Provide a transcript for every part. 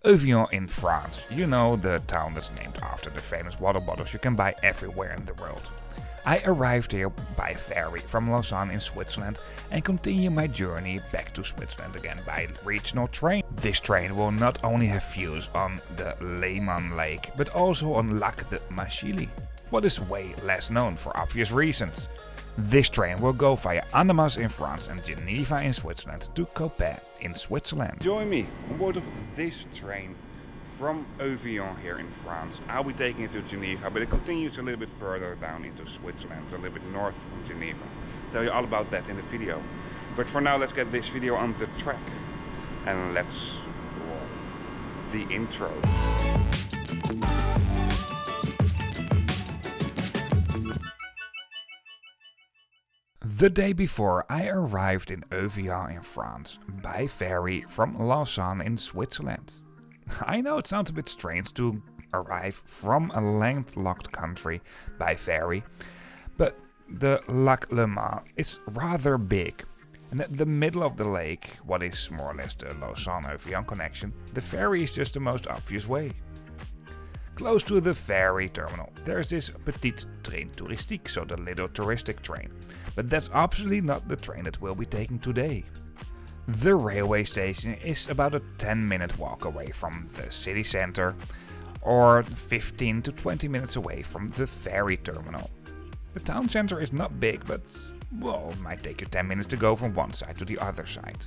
Évian in France, you know, the town that's named after the famous water bottles you can buy everywhere in the world. I arrived here by ferry from Lausanne in Switzerland and continue my journey back to Switzerland again by regional train. This train will not only have views on the Léman Lake, but also on Lac de Machili, what is way less known for obvious reasons. This train will go via Annemasse in France and Geneva in Switzerland to Coppet in Switzerland. Join me on board of this train from Évian here in France. I'll be taking it to Geneva, but it continues a little bit further down into Switzerland, a little bit north from Geneva. I'll tell you all about that in the video. But for now, let's get this video on the track and let's roll the intro. The day before, I arrived in Évian in France by ferry from Lausanne in Switzerland. I know it sounds a bit strange to arrive from a landlocked country by ferry, but the Lac Léman is rather big. And at the middle of the lake, what is more or less the Lausanne-Évian connection, the ferry is just the most obvious way. Close to the ferry terminal, there's this petite train touristique, so the little touristic train. But that's absolutely not the train that we'll be taking today. The railway station is about a 10-minute walk away from the city center, or 15 to 20 minutes away from the ferry terminal. The town center is not big, but well, it might take you 10 minutes to go from one side to the other side.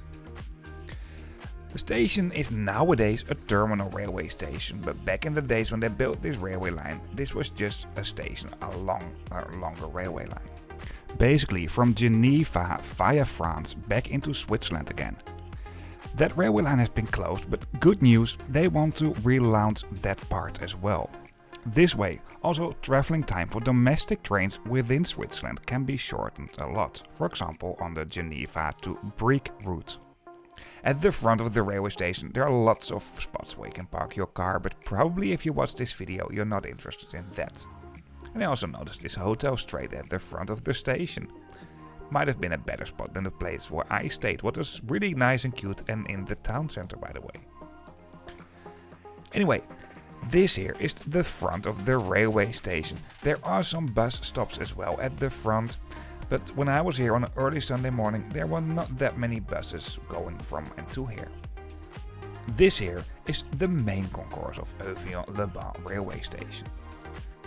The station is nowadays a terminal railway station, but back in the days when they built this railway line, this was just a station along a longer railway line. Basically from Geneva via France back into Switzerland again. That railway line has been closed, but good news, they want to relaunch that part as well. This way, also traveling time for domestic trains within Switzerland can be shortened a lot, for example on the Geneva to Brieg route. At the front of the railway station there are lots of spots where you can park your car, but probably if you watch this video you're not interested in that. And I also noticed this hotel straight at the front of the station. Might have been a better spot than the place where I stayed, what was really nice and cute and in the town center by the way. Anyway, this here is the front of the railway station. There are some bus stops as well at the front, but when I was here on an early Sunday morning there were not that many buses going from and to here. This here is the main concourse of Évian-les-Bains railway station.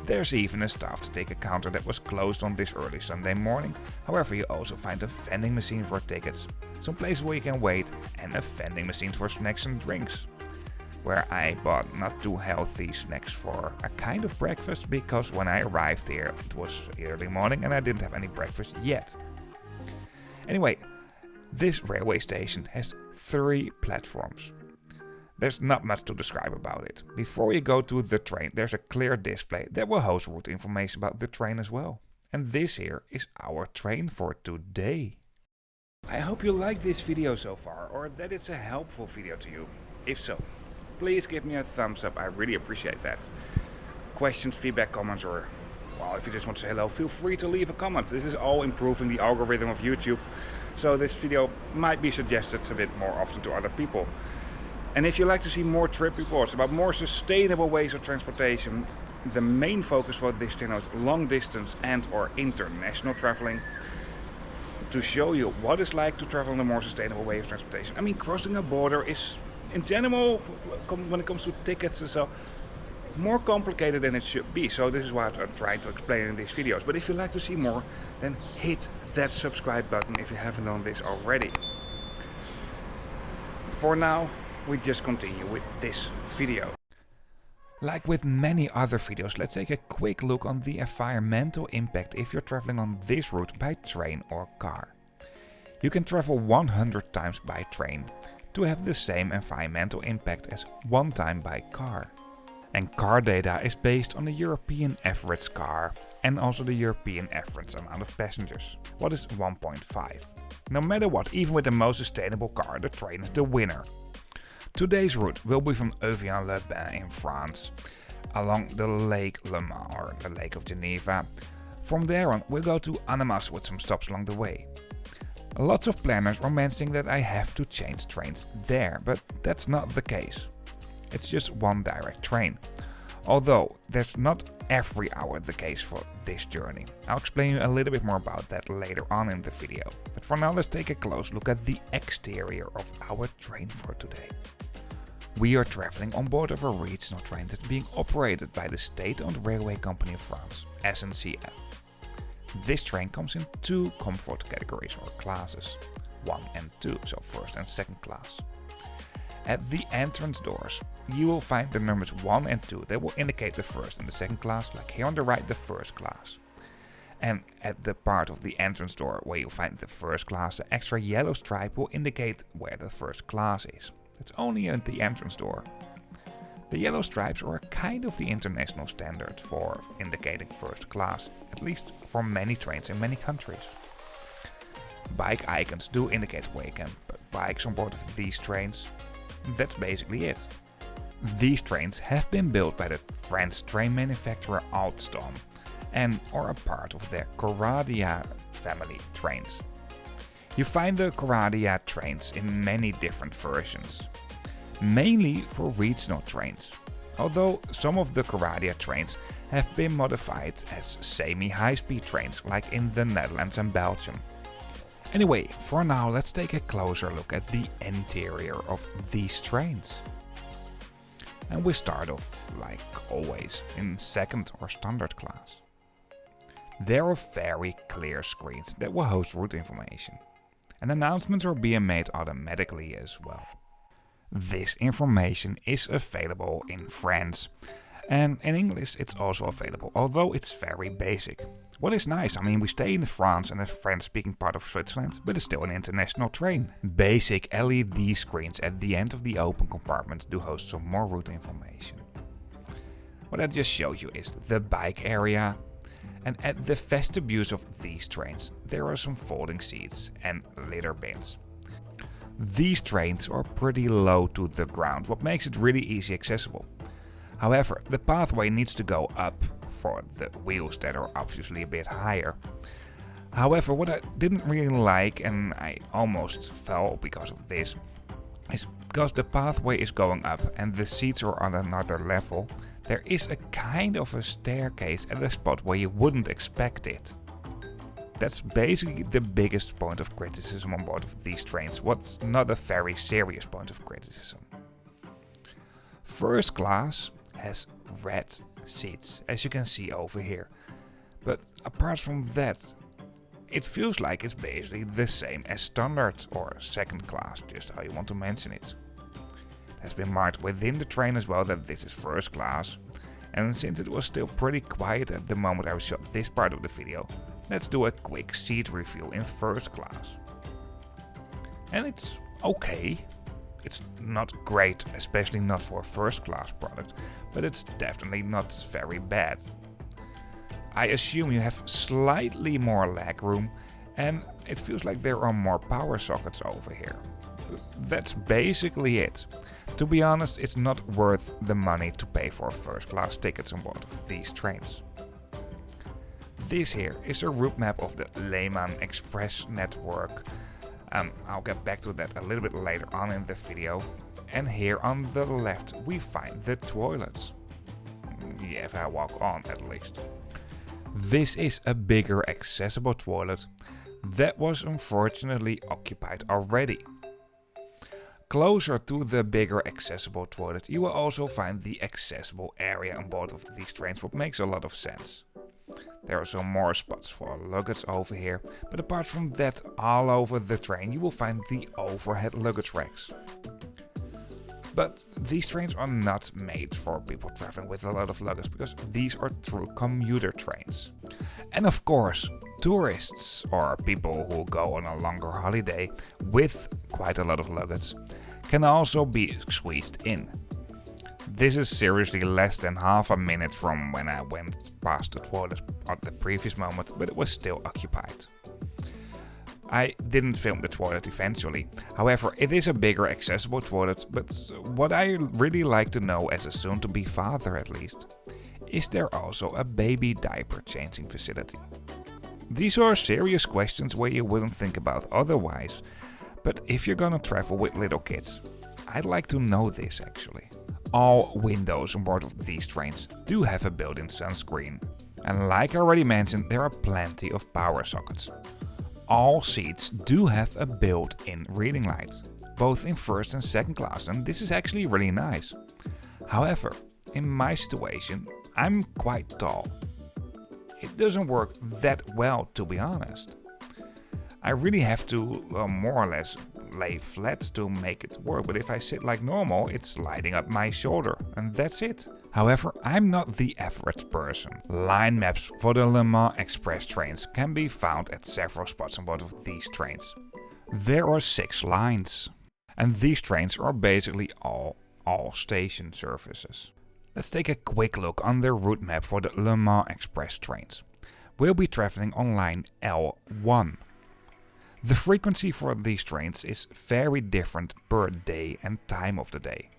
There's even a staffed ticket counter that was closed on this early Sunday morning. However, you also find a vending machine for tickets, some places where you can wait, and a vending machine for snacks and drinks. Where I bought not too healthy snacks for a kind of breakfast, because when I arrived here it was early morning and I didn't have any breakfast yet. Anyway, this railway station has 3 platforms. There's not much to describe about it. Before you go to the train, there's a clear display that will host route information about the train as well. And this here is our train for today. I hope you like this video so far, or that it's a helpful video to you. If so, please give me a thumbs up, I really appreciate that. Questions, feedback, comments, or well, if you just want to say hello, feel free to leave a comment. This is all improving the algorithm of YouTube, so this video might be suggested a bit more often to other people. And if you like to see more trip reports about more sustainable ways of transportation, the main focus for this channel is long distance and or international traveling. To show you what it's like to travel in a more sustainable way of transportation. I mean, crossing a border is, in general, when it comes to tickets and so, more complicated than it should be. So this is what I'm trying to explain in these videos. But if you'd like to see more, then hit that subscribe button if you haven't done this already. For now, we just continue with this video. Like with many other videos, let's take a quick look on the environmental impact if you're traveling on this route by train or car. You can travel 100 times by train to have the same environmental impact as 1 time by car. And car data is based on the European average car and also the European average amount of passengers, what is 1.5. No matter what, even with the most sustainable car, the train is the winner. Today's route will be from Évian-les-Bains in France, along the Lake Léman or the Lake of Geneva. From there on we'll go to Annemasse with some stops along the way. Lots of planners are mentioning that I have to change trains there, but that's not the case. It's just one direct train. Although that's not every hour the case for this journey. I'll explain you a little bit more about that later on in the video. But for now, let's take a close look at the exterior of our train for today. We are traveling on board of a regional train that's being operated by the state-owned railway company of France, SNCF. This train comes in two comfort categories or classes, 1 and 2, so first and second class. At the entrance doors, you will find the numbers 1 and 2. They will indicate the first and the second class, like here on the right, the first class. And at the part of the entrance door where you find the first class, the extra yellow stripe will indicate where the first class is. It's only at the entrance door. The yellow stripes are kind of the international standard for indicating first class, at least for many trains in many countries. Bike icons do indicate where you can put bikes on board of these trains. That's basically it. These trains have been built by the French train manufacturer Alstom and are a part of their Coradia family trains. You find the Coradia trains in many different versions, mainly for regional trains, although some of the Coradia trains have been modified as semi-high-speed trains like in the Netherlands and Belgium. Anyway, for now let's take a closer look at the interior of these trains. And we start off, like always, in second or standard class. There are very clear screens that will host route information, and announcements are being made automatically as well. This information is available in French, and in English it's also available, although it's very basic. What is nice, I mean, we stay in France and the French-speaking part of Switzerland, but it's still an international train. Basic LED screens at the end of the open compartments do host some more route information. What I just showed you is the bike area, and at the vestibules of these trains there are some folding seats and litter bins. These trains are pretty low to the ground, what makes it really easy accessible. However, the pathway needs to go up for the wheels that are obviously a bit higher. However, what I didn't really like, and I almost fell because of this, is because the pathway is going up and the seats are on another level, there is a kind of a staircase at a spot where you wouldn't expect it. That's basically the biggest point of criticism on board of these trains, what's not a very serious point of criticism. First class has red seats, as you can see over here, but apart from that, it feels like it's basically the same as standard or second class, just how you want to mention it. It has been marked within the train as well that this is first class, and since it was still pretty quiet at the moment I shot this part of the video, let's do a quick seat review in first class. And it's okay. It's not great, especially not for a first class product, but it's definitely not very bad. I assume you have slightly more leg room, and it feels like there are more power sockets over here. That's basically it. To be honest, it's not worth the money to pay for first class tickets on board of these trains. This here is a route map of the Léman Express network. I'll get back to that a little bit later on in the video. And here on the left we find the toilets. Yeah, if I walk on at least. This is a bigger accessible toilet that was unfortunately occupied already. Closer to the bigger accessible toilet you will also find the accessible area on board of these trains, what makes a lot of sense. There are some more spots for luggage over here, but apart from that, all over the train you will find the overhead luggage racks. But these trains are not made for people traveling with a lot of luggage, because these are true commuter trains. And of course, tourists or people who go on a longer holiday with quite a lot of luggage can also be squeezed in. This is seriously less than half a minute from when I went past the toilet at the previous moment, but it was still occupied. I didn't film the toilet eventually, however it is a bigger accessible toilet, but what I really like to know as a soon-to-be father at least, is there also a baby diaper changing facility? These are serious questions where you wouldn't think about otherwise, but if you're gonna travel with little kids, I'd like to know this actually. all windows on board of these trains do have a built-in sunscreen. And like I already mentioned, there are plenty of power sockets. All seats do have a built-in reading light, both in first and second class, and this is actually really nice. However, in my situation, I'm quite tall. It doesn't work that well, to be honest. I really have to more or less lay flat to make it work, but if I sit like normal, it's lighting up my shoulder, and that's it. However, I'm not the average person. Line maps for the Léman Express trains can be found at several spots on board of these trains. There are 6 lines, and these trains are basically all station services. Let's take a quick look on the route map for the Léman Express trains. We'll be traveling on line L1. The frequency for these trains is very different per day and time of the day.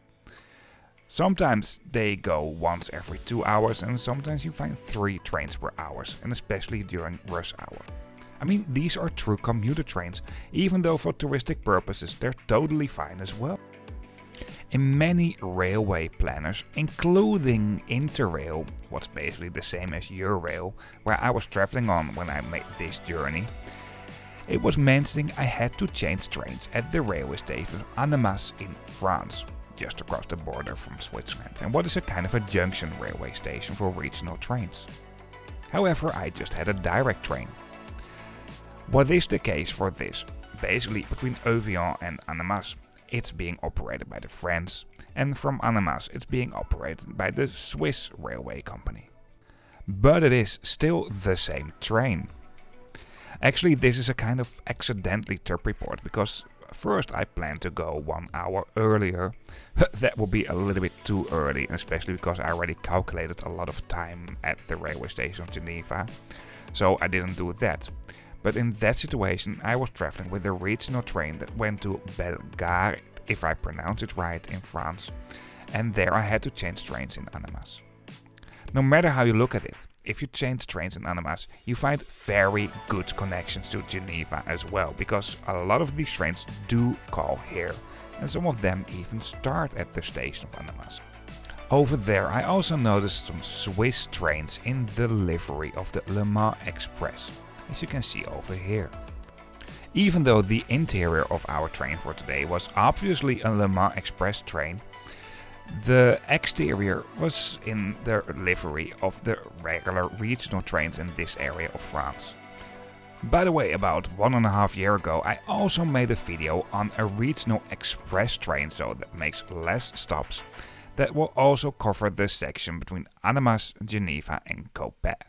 Sometimes they go once every 2 hours, and sometimes you find 3 trains per hour, and especially during rush hour. I mean, these are true commuter trains, even though for touristic purposes they're totally fine as well. In many railway planners, including Interrail, what's basically the same as Eurail, where I was traveling on when I made this journey, it was mentioning I had to change trains at the railway station Annemasse in France, just across the border from Switzerland, and what is a kind of a junction railway station for regional trains. However, I just had a direct train. What is the case for this? Basically, between Évian and Annemasse, it's being operated by the French, and from Annemasse it's being operated by the Swiss railway company. But it is still the same train. Actually, this is a kind of accidentally trip report, because first I planned to go 1 hour earlier. That would be a little bit too early, especially because I already calculated a lot of time at the railway station of Geneva, so I didn't do that. But in that situation I was traveling with a regional train that went to Bellegarde, if I pronounce it right, in France, and there I had to change trains in Annemasse. No matter how you look at it, if you change trains in Annemasse, you find very good connections to Geneva as well, because a lot of these trains do call here, and some of them even start at the station of Annemasse. Over there I also noticed some Swiss trains in the livery of the Léman Express, as you can see over here. Even though the interior of our train for today was obviously a Léman Express train, the exterior was in the livery of the regular regional trains in this area of France. By the way, about 1.5 years ago I also made a video on a regional express train, so that makes less stops, that will also cover the section between Annemasse, Geneva and Coppet.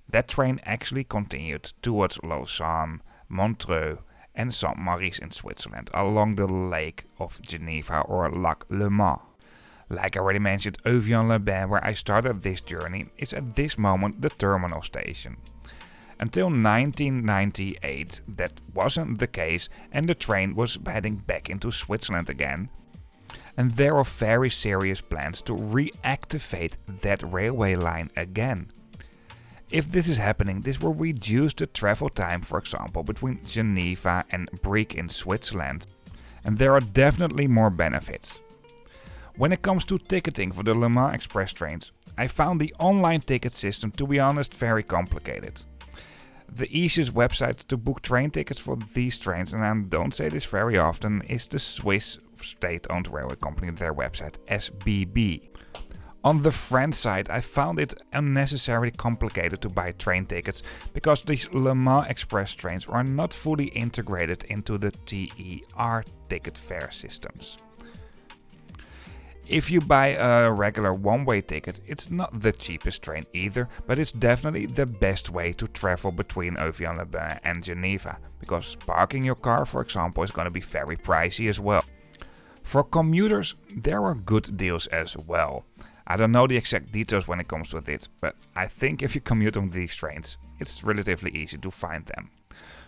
That train actually continued towards Lausanne, Montreux and Saint-Maurice in Switzerland along the Lake of Geneva or Lac Léman. Like I already mentioned, Évian-les-Bains, where I started this journey, is at this moment the terminal station. Until 1998 that wasn't the case, and the train was heading back into Switzerland again. And there are very serious plans to reactivate that railway line again. If this is happening, this will reduce the travel time, for example, between Geneva and Brieg in Switzerland. And there are definitely more benefits. When it comes to ticketing for the Léman Express trains, I found the online ticket system, to be honest, very complicated. The easiest website to book train tickets for these trains, and I don't say this very often, is the Swiss state-owned railway company, their website SBB. On the French side, I found it unnecessarily complicated to buy train tickets because these Léman Express trains are not fully integrated into the TER ticket fare systems. If you buy a regular one-way ticket, it's not the cheapest train either, but it's definitely the best way to travel between Évian-les-Bains and Geneva, because parking your car, for example, is going to be very pricey as well. For commuters, there are good deals as well. I don't know the exact details when it comes to it, but I think if you commute on these trains, it's relatively easy to find them.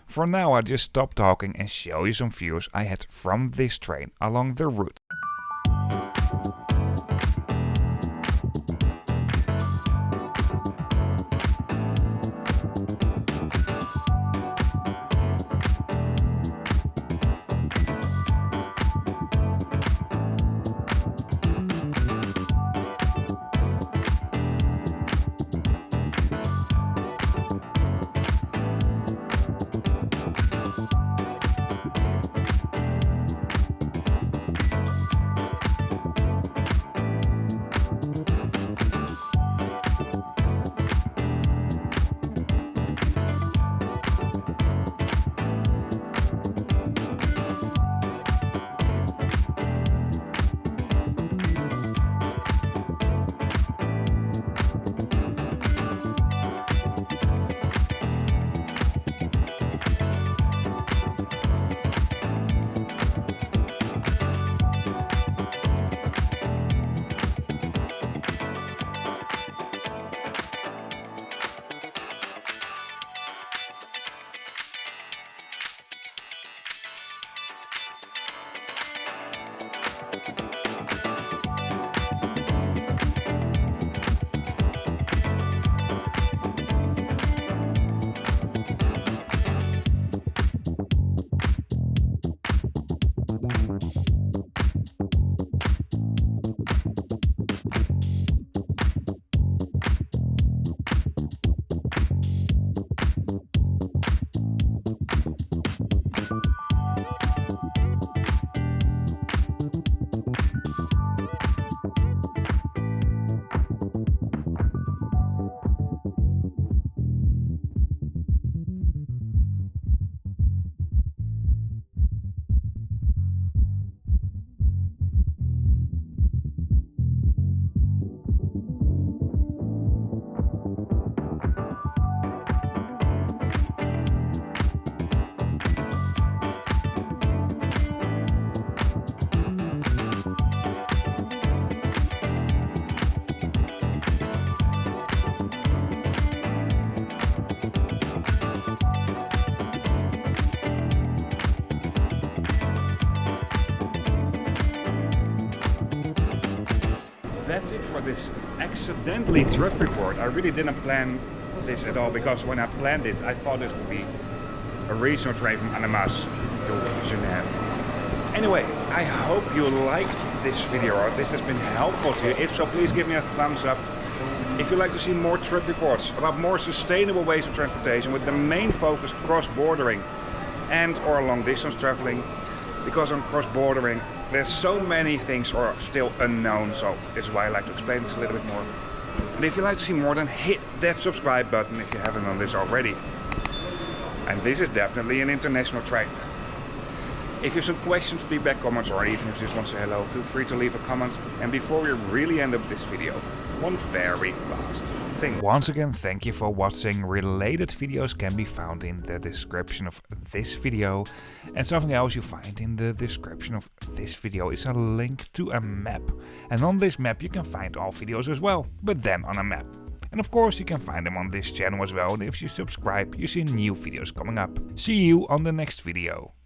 For now, I'll just stop talking and show you some views I had from this train along the route. that's it for this accidentally trip report. I really didn't plan this at all, because when I planned this, I thought this would be a regional train from Annemasse to Geneva. Anyway, I hope you liked this video, or this has been helpful to you. If so, please give me a thumbs up. If you'd like to see more trip reports about more sustainable ways of transportation with the main focus cross-bordering and or long distance traveling, because on cross-bordering there's so many things are still unknown, so this is why I like to explain this a little bit more. And if you'd like to see more, then hit that subscribe button if you haven't done this already. And this is definitely an international train. If you have some questions, feedback, comments, or even if you just want to say hello, feel free to leave a comment. And before we really end up this video, one very last thing. Once again, thank you for watching. Related videos can be found in the description of this video. And something else you find in the description of this video is a link to a map. And on this map you can find all videos as well, but then on a map. And of course you can find them on this channel as well. And if you subscribe, you see new videos coming up. See you on the next video.